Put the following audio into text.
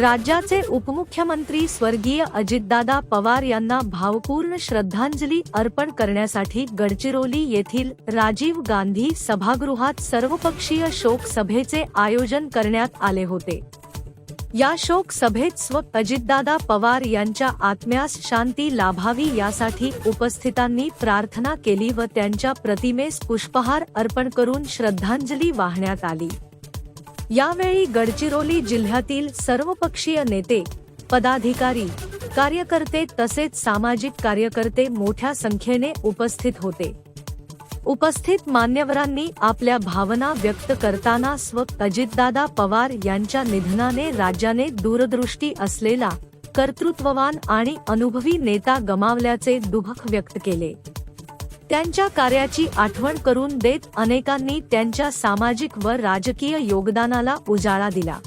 राज्याचे उपमुख्यमंत्री स्वर्गीय अजितदादा पवार यांना भावपूर्ण श्रद्धांजली अर्पण करण्यासाठी गडचिरोली येथील राजीव गांधी सभागृहात सर्वपक्षीय शोक सभेचे आयोजन करण्यात आले होते। या शोक सभेत अजितदादा पवार यांच्या आत्म्यास शांती लाभावी यासाठी उपस्थितांनी प्रार्थना केली व त्यांच्या प्रतिमेस पुष्पहार अर्पण करून श्रद्धांजली वाहण्यात आली। यावेळी गडचिरोली जिल्ह्यातील सर्वपक्षीय नेते, पदाधिकारी, कार्यकर्ते तसेच सामाजिक कार्यकर्ते मोठ्या संख्येने उपस्थित होते। उपस्थित मान्यवरांनी आपल्या भावना व्यक्त करताना अजितदादा पवार यांच्या निधनाने राज्याने दूरदृष्टी असलेला कर्तृत्ववान आणि अनुभवी नेता गमावल्याचे दुःख व्यक्त केले। त्यांच्या कार्याची आठवण करून देत अनेकांनी त्यांच्या सामाजिक व राजकीय योगदानाला उजाळा दिला।